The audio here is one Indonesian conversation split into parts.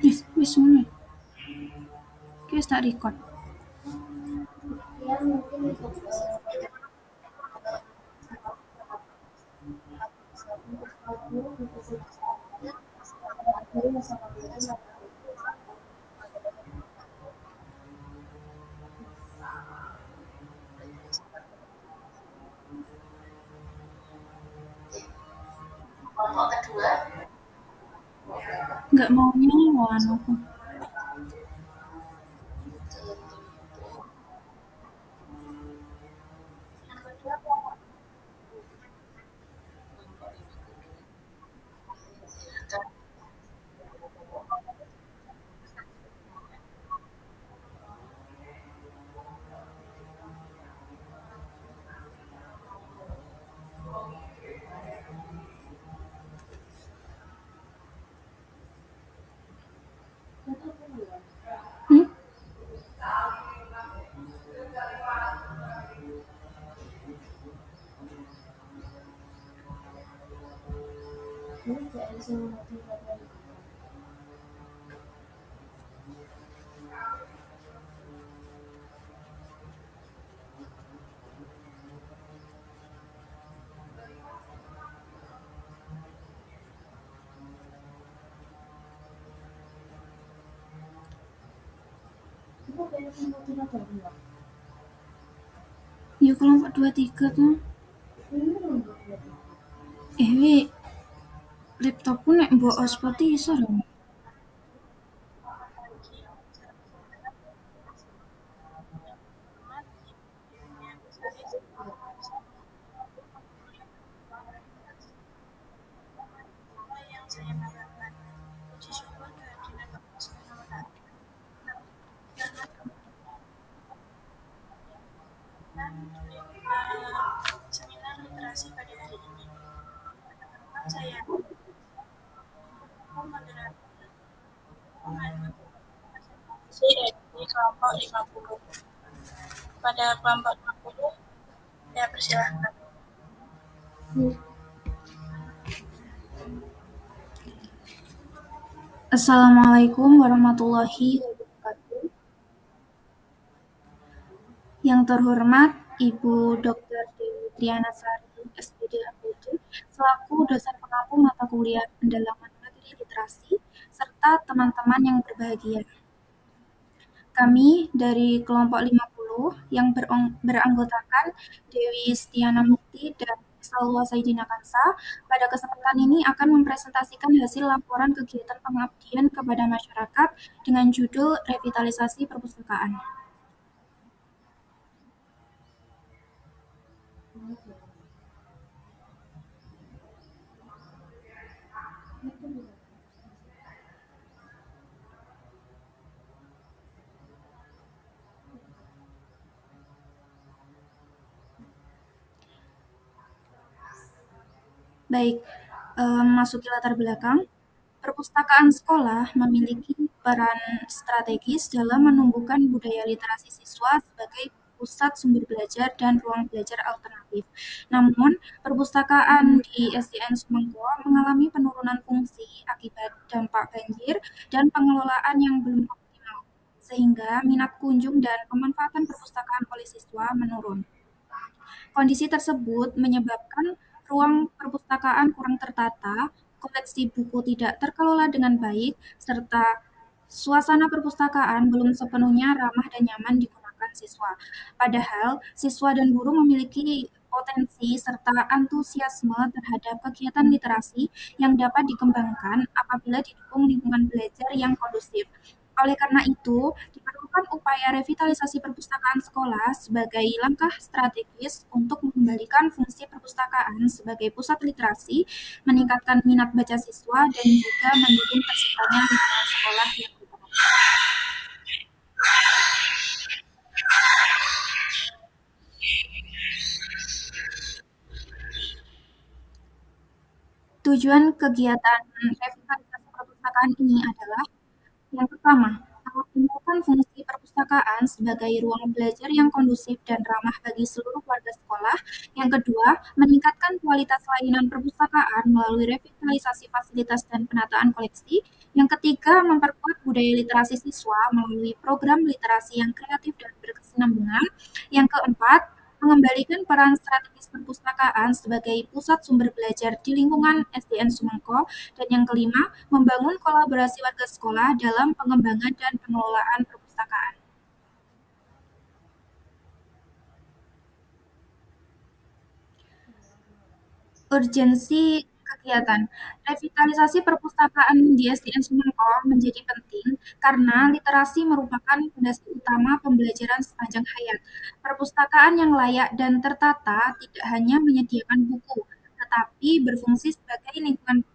Wis ngono. Ki wis tak record. Nggak mau nyala anuku. Hmm? Ya kelompok 23 tuh. Wi laptopku nek mbok hotspot iso lho. Dari kelompok 50. Pada kelompok 50, ya persilahkan. Assalamualaikum warahmatullahi wabarakatuh. Yang terhormat Ibu Dr. Dewi Trianasari SPD APD selaku dosen pengampu mata kuliah pendalaman materi literasi serta teman-teman yang berbahagia. Kami dari kelompok 50 yang beranggotakan Dewi Stiana Mukti dan Salwa Saidina Kansa pada kesempatan ini akan mempresentasikan hasil laporan kegiatan pengabdian kepada masyarakat dengan judul Revitalisasi Perpustakaan. Baik, masuki latar belakang. Perpustakaan sekolah memiliki peran strategis dalam menumbuhkan budaya literasi siswa sebagai pusat sumber belajar dan ruang belajar alternatif. Namun, perpustakaan di SDN Sumengko mengalami penurunan fungsi akibat dampak banjir dan pengelolaan yang belum optimal, sehingga minat kunjung dan pemanfaatan perpustakaan oleh siswa menurun. Kondisi tersebut menyebabkan ruang perpustakaan kurang tertata, koleksi buku tidak terkelola dengan baik, serta suasana perpustakaan belum sepenuhnya ramah dan nyaman digunakan siswa. Padahal, siswa dan guru memiliki potensi serta antusiasme terhadap kegiatan literasi yang dapat dikembangkan apabila didukung lingkungan belajar yang kondusif. Oleh karena itu, diperlukan upaya revitalisasi perpustakaan sekolah sebagai langkah strategis untuk mengembalikan fungsi perpustakaan sebagai pusat literasi, meningkatkan minat baca siswa, dan juga mendukung terciptanya lingkungan sekolah yang bermartabat. Tujuan kegiatan revitalisasi perpustakaan ini adalah yang pertama, mengoptimalkan fungsi perpustakaan perpustakaan sebagai ruang belajar yang kondusif dan ramah bagi seluruh warga sekolah. Yang kedua, meningkatkan kualitas layanan perpustakaan melalui revitalisasi fasilitas dan penataan koleksi. Yang ketiga, memperkuat budaya literasi siswa melalui program literasi yang kreatif dan berkesinambungan. Yang keempat, mengembalikan peran strategis perpustakaan sebagai pusat sumber belajar di lingkungan SDN Sumengko. Dan yang kelima, membangun kolaborasi warga sekolah dalam pengembangan dan pengelolaan perpustakaan. Urgensi kegiatan. Revitalisasi perpustakaan di SDN Sumengko menjadi penting karena literasi merupakan fondasi utama pembelajaran sepanjang hayat. Perpustakaan yang layak dan tertata tidak hanya menyediakan buku, tetapi berfungsi sebagai lingkungan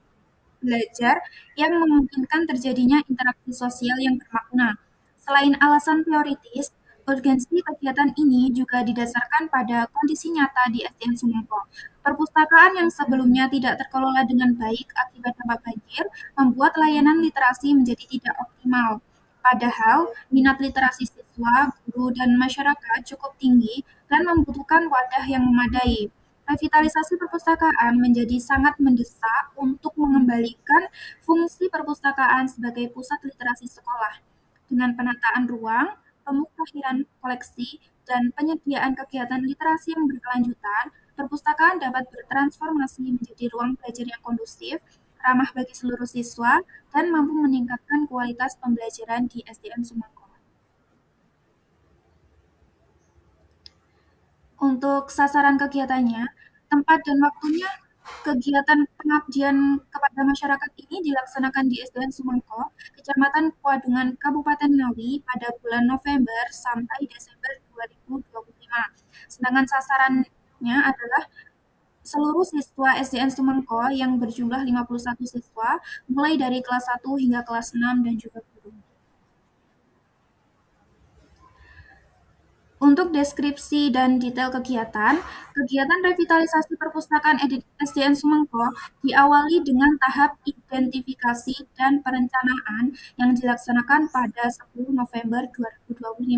belajar yang memungkinkan terjadinya interaksi sosial yang bermakna. Selain alasan teoritis, urgensi kegiatan ini juga didasarkan pada kondisi nyata di SDN Sumengko. Perpustakaan yang sebelumnya tidak terkelola dengan baik akibat dampak banjir membuat layanan literasi menjadi tidak optimal. Padahal, minat literasi siswa, guru, dan masyarakat cukup tinggi dan membutuhkan wadah yang memadai. Revitalisasi perpustakaan menjadi sangat mendesak untuk mengembalikan fungsi perpustakaan sebagai pusat literasi sekolah. Dengan penataan ruang, pemutahiran koleksi, dan penyediaan kegiatan literasi yang berkelanjutan, perpustakaan dapat bertransformasi menjadi ruang belajar yang kondusif, ramah bagi seluruh siswa, dan mampu meningkatkan kualitas pembelajaran di SDN Sumangko. Untuk sasaran kegiatannya, tempat dan waktunya kegiatan pengabdian kepada masyarakat ini dilaksanakan di SDN Sumangko, Kecamatan Kuadungan, Kabupaten Ngawi pada bulan November sampai Desember 2025. Sedangkan sasarannya adalah seluruh siswa SDN Sumangko yang berjumlah 51 siswa, mulai dari kelas 1 hingga kelas 6 dan juga guru. Untuk deskripsi dan detail kegiatan, kegiatan revitalisasi perpustakaan SDN Sumengko diawali dengan tahap identifikasi dan perencanaan yang dilaksanakan pada 10 November 2025.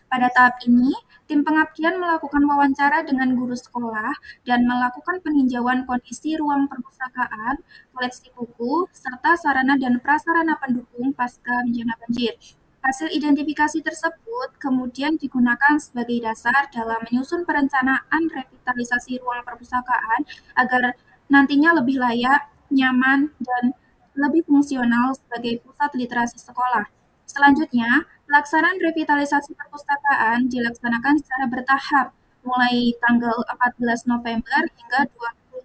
Pada tahap ini, tim pengabdian melakukan wawancara dengan guru sekolah dan melakukan peninjauan kondisi ruang perpustakaan, koleksi buku, serta sarana dan prasarana pendukung pasca bencana banjir. Hasil identifikasi tersebut kemudian digunakan sebagai dasar dalam menyusun perencanaan revitalisasi ruang perpustakaan agar nantinya lebih layak, nyaman, dan lebih fungsional sebagai pusat literasi sekolah. Selanjutnya, pelaksanaan revitalisasi perpustakaan dilaksanakan secara bertahap, mulai tanggal 14 November hingga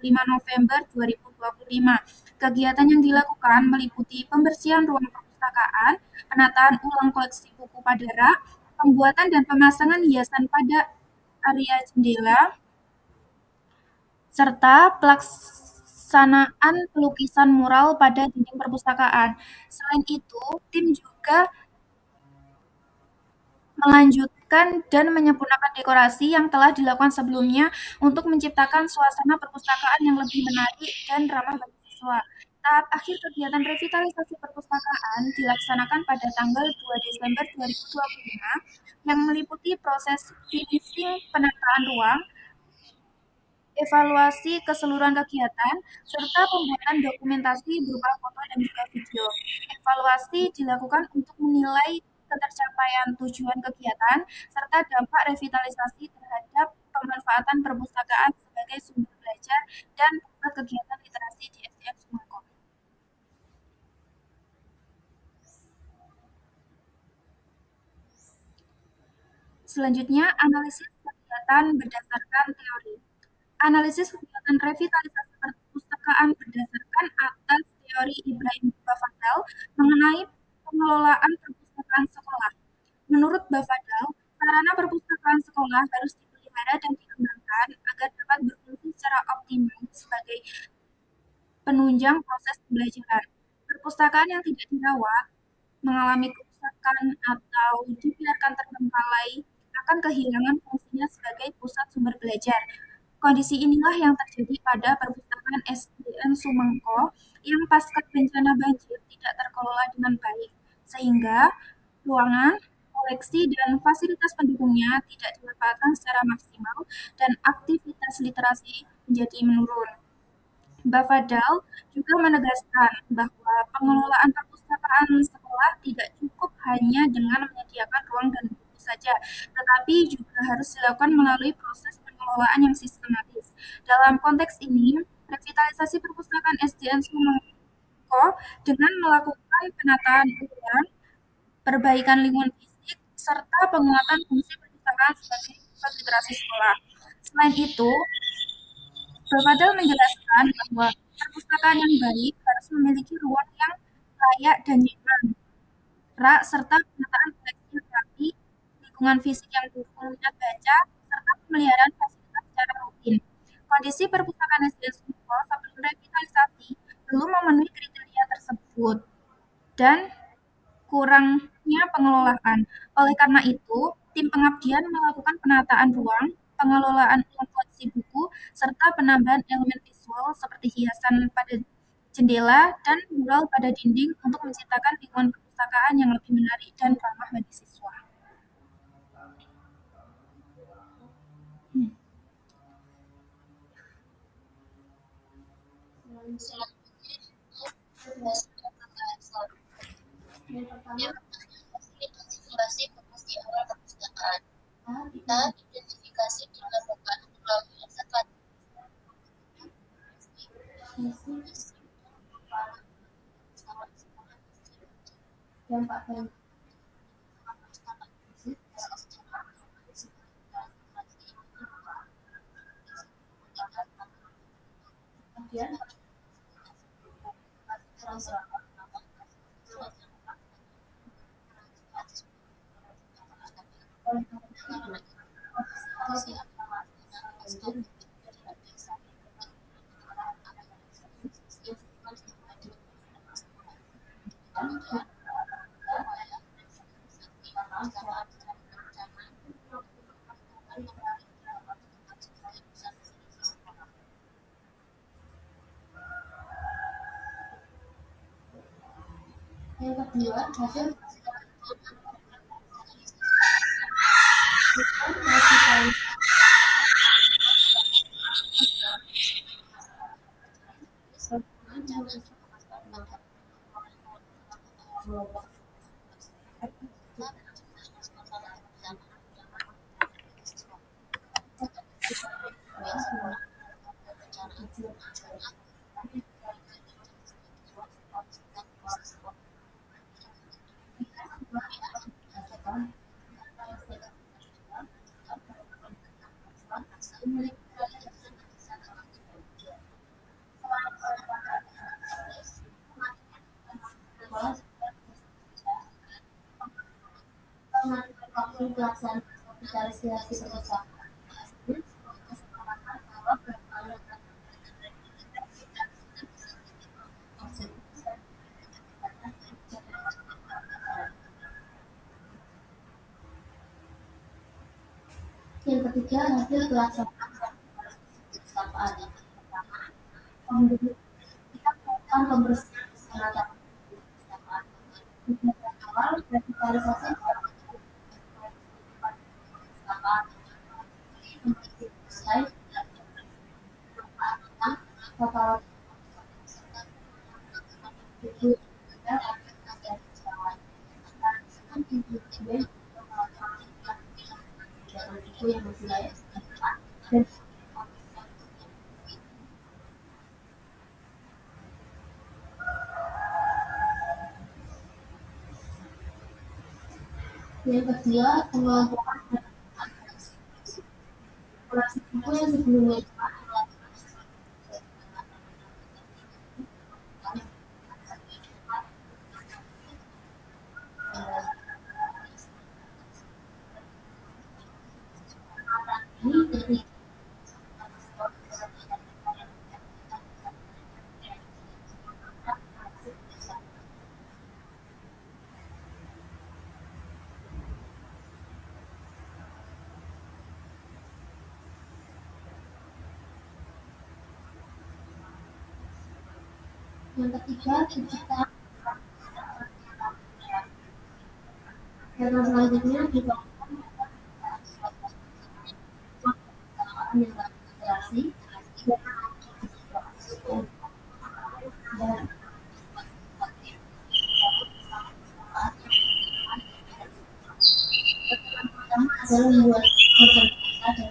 25 November 2025. Kegiatan yang dilakukan meliputi pembersihan ruang perpustakaan, penataan ulang koleksi buku pada rak, pembuatan dan pemasangan hiasan pada area jendela, serta pelaksanaan pelukisan mural pada dinding perpustakaan. Selain itu, tim juga melanjutkan dan menyempurnakan dekorasi yang telah dilakukan sebelumnya untuk menciptakan suasana perpustakaan yang lebih menarik dan ramah bagi siswa. Tahap akhir kegiatan revitalisasi perpustakaan dilaksanakan pada tanggal 2 Desember 2025 yang meliputi proses finishing penataan ruang, evaluasi keseluruhan kegiatan, serta pembuatan dokumentasi berupa foto dan juga video. Evaluasi dilakukan untuk menilai ketercapaian tujuan kegiatan, serta dampak revitalisasi terhadap pemanfaatan perpustakaan sebagai sumber belajar dan pusat kegiatan literasi di SDN Sumangko. Selanjutnya, analisis kegiatan berdasarkan teori. Analisis kegiatan revitalisasi perpustakaan berdasarkan atas teori Ibrahim Bafadal mengenai pengelolaan perpustakaan sekolah. Menurut Bafadal, sarana perpustakaan sekolah harus dipelihara dan dikembangkan agar dapat berfungsi secara optimal sebagai penunjang proses pembelajaran. Perpustakaan yang tidak dirawat, mengalami kerusakan, atau dibiarkan terbengkalai akan kehilangan fungsinya sebagai pusat sumber belajar. Kondisi inilah yang terjadi pada perpustakaan SDN Sumengko yang pasca bencana banjir tidak terkelola dengan baik, sehingga ruangan, koleksi dan fasilitas pendukungnya tidak dimanfaatkan secara maksimal dan aktivitas literasi menjadi menurun. Bafadal juga menegaskan bahwa pengelolaan perpustakaan sekolah tidak cukup hanya dengan menyediakan ruang dan buku saja, tetapi juga harus dilakukan melalui proses pengelolaan yang sistematis. Dalam konteks ini, revitalisasi perpustakaan SDN Sumengko dengan melakukan penataan ulang, perbaikan lingkungan fisik, serta penguatan fungsi perpustakaan sebagai pusat literasi sekolah. Selain itu, Bafadal menjelaskan bahwa perpustakaan yang baik harus memiliki ruang yang layak dan nyaman, rak, serta penataan koleksi yang rapi, lingkungan fisik yang mendukung minat baca, serta pemeliharaan fasilitas secara rutin. Kondisi perpustakaan SDN Sumiko sebelum revitalisasi belum memenuhi kriteria tersebut dan kurangnya pengelolaan. Oleh karena itu, tim pengabdian melakukan penataan ruang, pengelolaan uang koleksi buku, serta penambahan elemen visual seperti hiasan pada jendela dan mural pada dinding untuk menciptakan lingkungan perpustakaan yang lebih menarik dan ramah bagi siswa. Yang fasilitasi fungsi area perpustakaan. Tahap identifikasi dilakukan melalui observasi Data selanjutnya dibawakan yang terintegrasi dan pertama adalah membuat konten data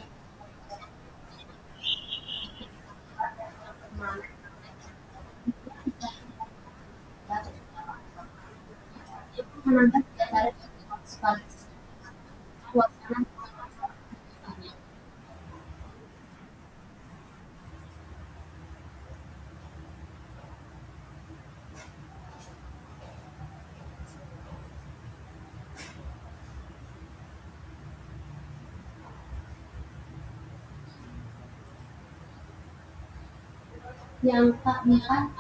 dan menambah data sekali suasana. Yang keempat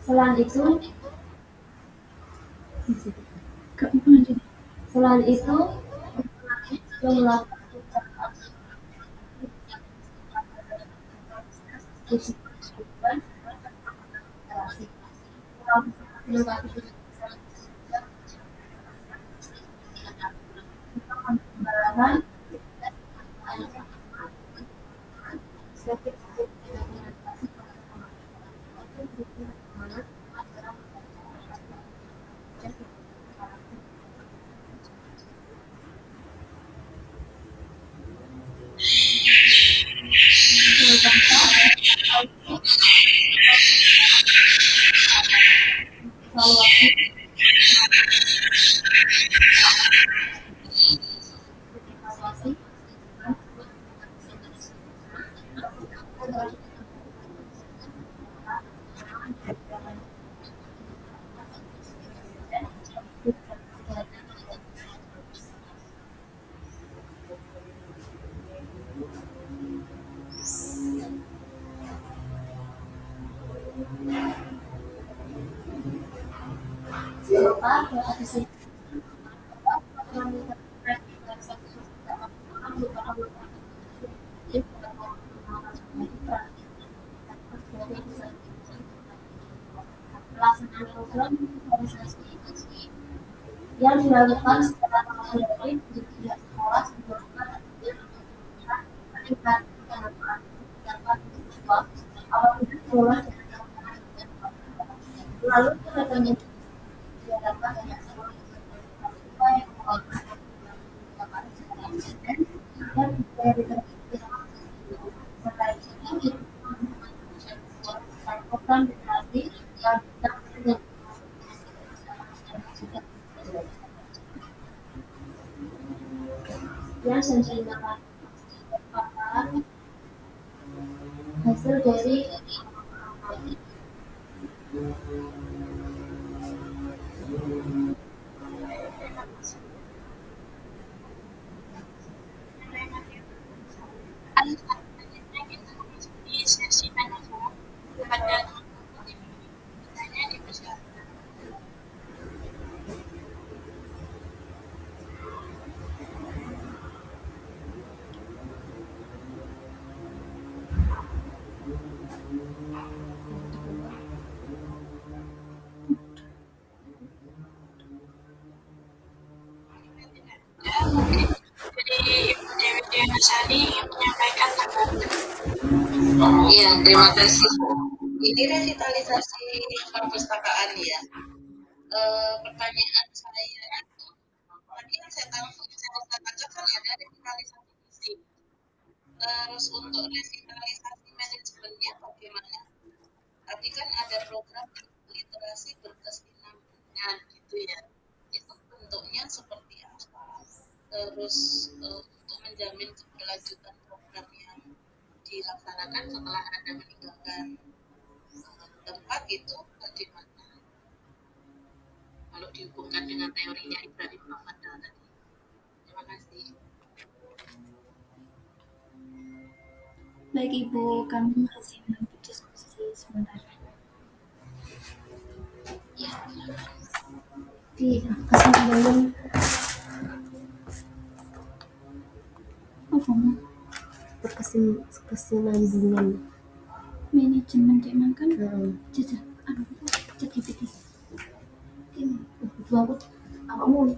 selain itu selain itu yang melakukan pengembangan evaluasi evaluasi efisiensi pelaksanaan program organisasi yang dilakukan secara periode di tiap sekolah sebelumnya meningkat penerapan dapat siswa apabila sekolah lalu kegiatan diadakan banyak sekolah yang dan dari terkait ini program generasi yang senjata paparan hasil dari di sesi tanya jawab pada ditanya dipersilakan. Mungkin jadi Ibu Dewi Dianasari ingin menyampaikan tanggapan. Iya, terima kasih. Ini revitalisasi perpustakaan ya. Pertanyaan saya, tadi yang saya tahu saya katakan kan ada revitalisasi fisik. Terus untuk revitalisasi manajemennya bagaimana? Tadi kan ada program literasi berkesinambungan gitu ya. Itu bentuknya seperti apa? Terus untuk menjamin keberlanjutan program yang dilaksanakan setelah Anda meninggalkan tempat itu bagaimana? Kalau dihubungkan dengan teorinya Ibrahim Rafadal tadi. Terima kasih. Baik Ibu, kami masih berdiskusi sebentar. Ya, Di kesempatan berkesinambungan. Manajemen kayak makan Heeh. ChatGPT. Itu aku awakmu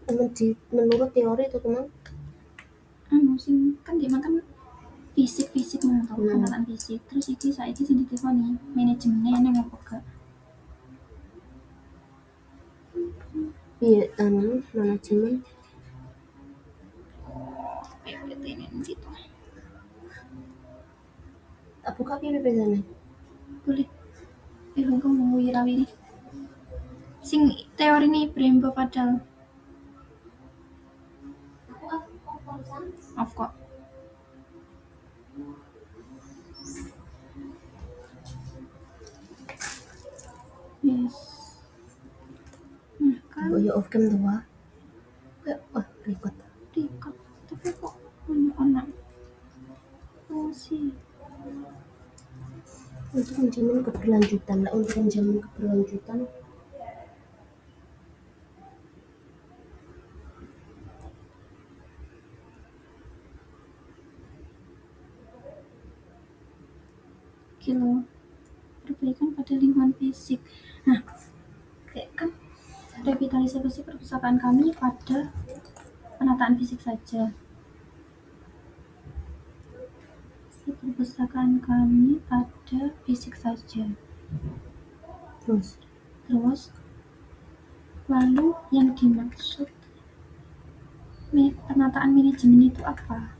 mati. Menurut teori itu teman Sing kan dia makan fisik mau tau penataan fisik. Terus saiki sing ditekoni manajemennya nang apa gak? piye manajemen PPT ini gitu. tak buka piye biasanya Boleh. Engko mau wirawiri. Sing teori ini Brembo padahal. Of kok. Yes. Nah, kan oh ya off cam tuh wah record dikat. Tapi kok anak oh sih. untuk menjamin keberlanjutan lah untuk menjamin keberlanjutan Kilo perbaikan pada lingkungan fisik. Nah, kayak kan revitalisasi perpustakaan kami pada penataan fisik saja. Perpustakaan kami pada fisik saja. Terus lalu yang dimaksud penataan manajemen itu apa?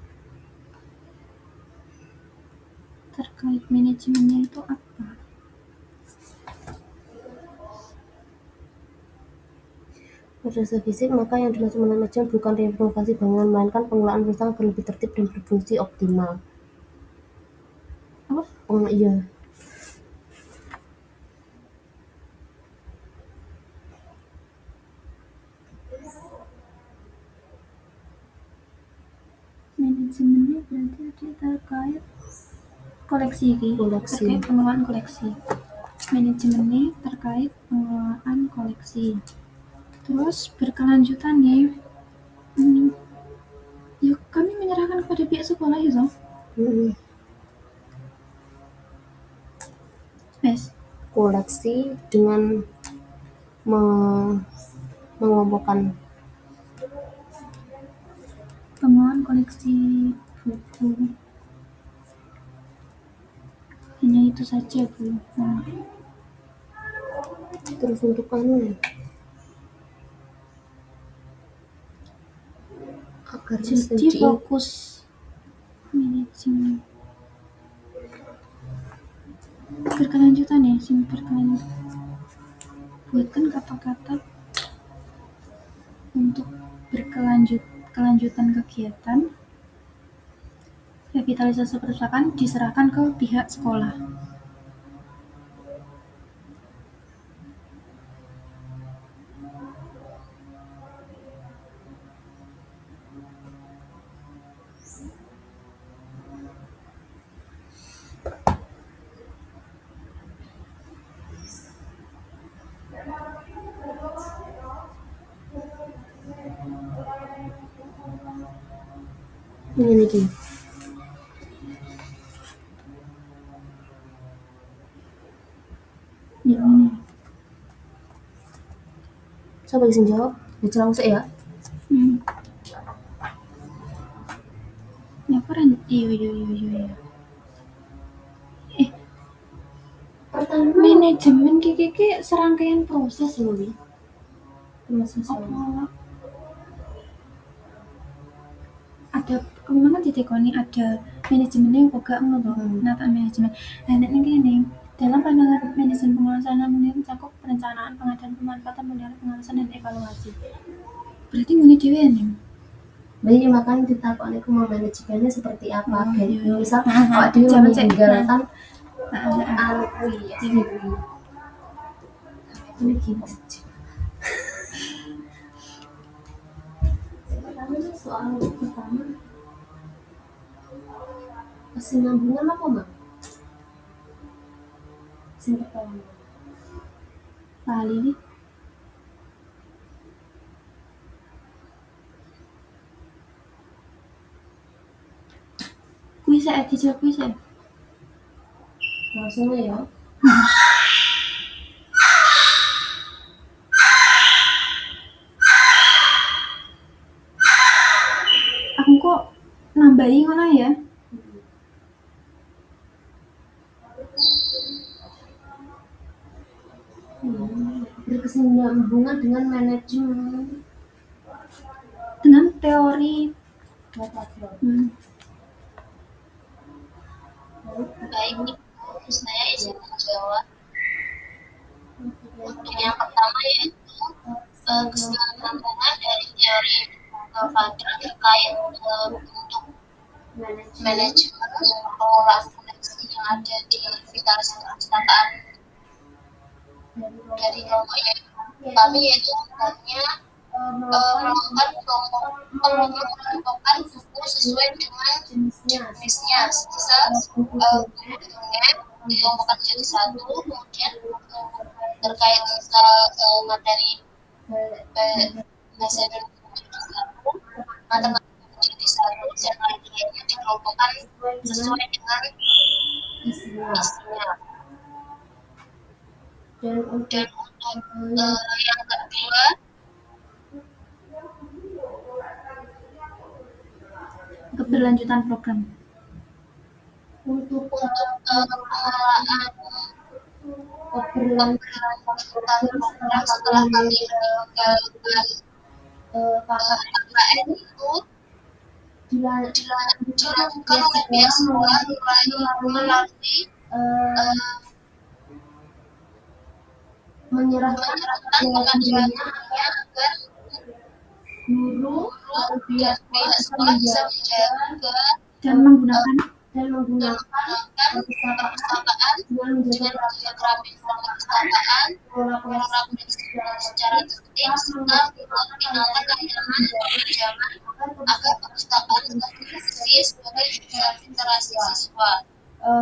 Terkait manajemennya itu apa? pada dasar fisik maka yang dimaksud manajemen bukan renovasi bangunan melainkan pengelolaan perpustakaan agar lebih tertib dan berfungsi optimal. Apa? Iya. Manajemennya berarti ada terkait koleksi. Terkait pengelolaan koleksi. Manajemennya terkait pengelolaan koleksi. Terus berkelanjutan nih. Yuk kami menyerahkan kepada pihak sekolah ya, so. Koleksi dengan mengelompokkan pengelolaan koleksi buku. Hanya itu saja, Bu. Terus untuk agar jadi fokus manajemen berkelanjutan ya, buatkan kata-kata untuk kelanjutan kegiatan revitalisasi perpustakaan diserahkan ke pihak sekolah. ini lagi. Ini. Coba izin jawab, bicara usah ya. Ya peran, iya. Manajemen kiki serangkaian proses loh, Wi. Proses apa? Ada kemana ditekoni ada manajemennya kok gak ngono penataan manajemen. Nah, nek ngene dalam pandangan manajemen penguasaan mencakup perencanaan, pengadaan, pemanfaatan, penilaian, pengawasan dan evaluasi. Berarti ngene dhewe nih. Jadi makanya ditakoni aku mau manajemennya seperti apa. Misal kalau dia meninggalkan ini gini. Soal pertama kesinambungan apa, Mak? Sing pertama. Lali nih. Kuwi sik dijawab kuwi sik. Langsung ya. Aku kok nambahi ngono ya? Berkesinambungan dengan manajemen Dengan teori Baik, Ibu, saya izin menjawab. Untuk yang pertama yaitu kesinambungan dari teori Fadra terkait bentuk manajemen pengelolaan koneksi yang ada di lingkaran perpustakaan dari kelompok kami, yaitu hanya melakukan kelompokan buku sesuai dengan jenisnya. Misal bukunya dikelompokkan jadi satu, kemudian terkait misal materi bahasa Indonesia jadi satu, matematika jadi satu, dan lain-lainnya dikelompokkan sesuai dengan isinya. Dan untuk yang kedua, keberlanjutan program. untuk pengelolaan keberlanjutan program setelah kami menggagalkan KKN itu dilakukan oleh pihak sekolah melalui menyerahkan pengajarannya agar guru dan pihak sekolah bisa menjaga Dan menggunakan perpustakaan dengan menjaga kerapian perpustakaan, mengelola koneksi secara tertib, serta memperkenalkan layanan pinjaman agar perpustakaan tetap berfungsi sebagai literasi siswa.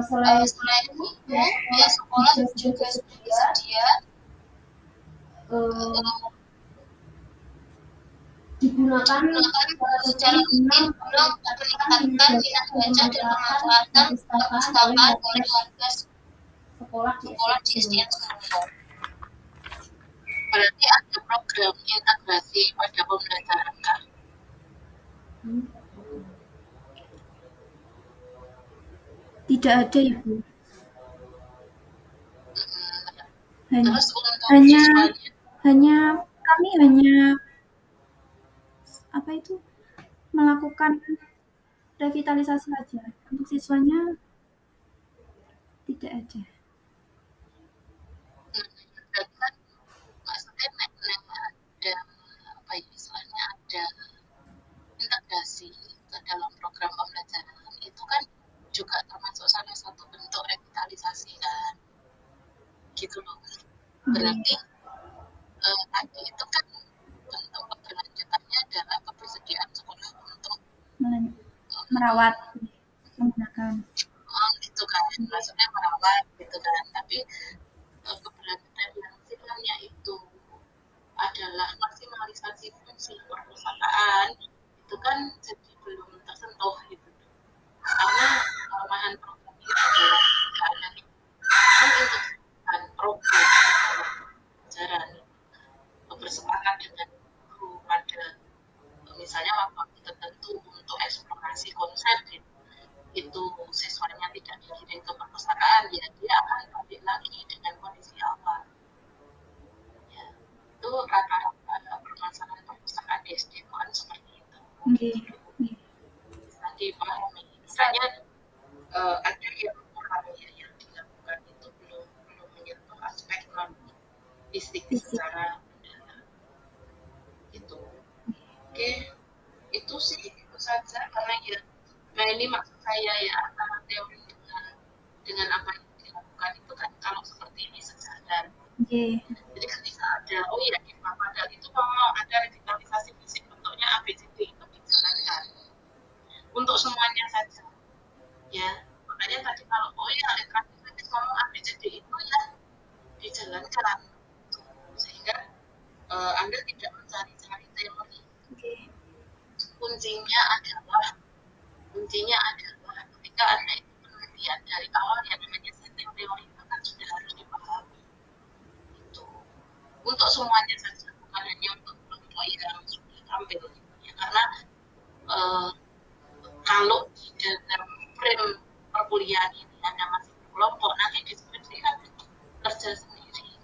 Selain itu, pihak sekolah juga bersedia digunakan secara rutin guna meningkatkan minat baca dan pemanfaatan perpustakaan oleh warga sekolah di SDN Sumber. Berarti ada program integrasi pada pembelajaran kah? Tidak ada, Ibu. Terus untuk hanya siswanya? Kami hanya melakukan revitalisasi saja. Untuk siswanya tidak ada. Berarti kan maksudnya ada apa ya istilahnya, ada integrasi ke dalam program pembelajaran itu kan juga termasuk salah satu bentuk revitalisasi kan, gitu loh. Berarti tadi itu kan bentuk keberlanjutannya adalah kebersediaan sekolah untuk merawat, menggunakan. Gitu kan, maksudnya merawat gitu kan, tapi keberlanjutan yang sifatnya itu adalah maksimalisasi fungsi perpustakaan itu kan jadi belum tersentuh gitu, karena kelemahan program itu adalah tidak ada mengintegrasikan program pelajaran bersepakat dengan guru pada misalnya waktu tertentu untuk eksplorasi konsep gitu. Itu siswanya tidak dikirim ke perpustakaan, ya dia akan balik lagi dengan kondisi awal. Ya, itu rata-rata permasalahan perpustakaan di SD kan seperti itu. Bisa dipahami. Misalnya ada yang kurang yang dilakukan itu belum menyentuh aspek non fisik secara mendalam. Itu. Oke, itu sih itu saja karena ya. Nah ini maksud saya ya, antara teori dengan apa yang dilakukan itu kan kalau seperti ini sejalan. Jadi ketika ada, oh iya di Padang itu mau ada revitalisasi fisik bentuknya ABCD itu dijalankan untuk semuanya saja. Ya, makanya tadi kalau oh iya literasi ngomong ABCD itu ya ya dari awal ya namanya sistem teori itu kan sudah harus dipahami itu untuk semuanya saja, bukan hanya untuk kelompok yang sudah tampil ya, karena kalau di dalam frame perkuliahan ini Anda masih berkelompok, nanti diskusi kan kerja sendiri.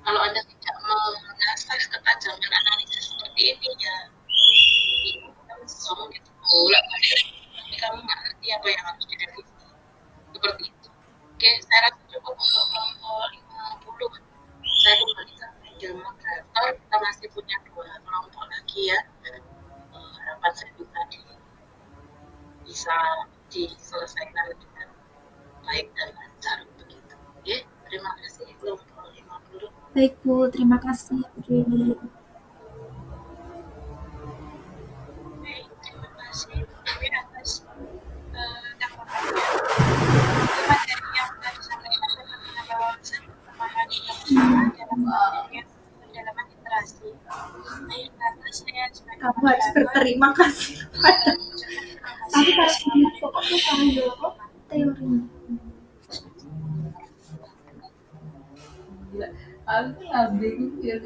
Kalau Anda tidak mengasah ketajaman analisis seperti ini ya langsung gitu tapi kamu nggak ngerti apa yang harus direvisi seperti itu. Oke, saya rasa cukup untuk kelompok 50. Saya kembali ke model moderator, kita masih punya 2 kelompok lagi ya. Harapan saya bisa diselesaikan dengan baik dan lancar begitu. Oke, terima kasih kelompok 50. Baik Bu, terima kasih. Baik, terima kasih Dewi atas tanggapannya. Untuk materi yang telah disampaikan dapat menambah pemahaman yang sama dalam pendalaman literasi. Baik, atas saya sebagai Kamu harus berterima kasih kepada Tapi kalau sama pokoknya kamu dulu teorinya. aku bingung ya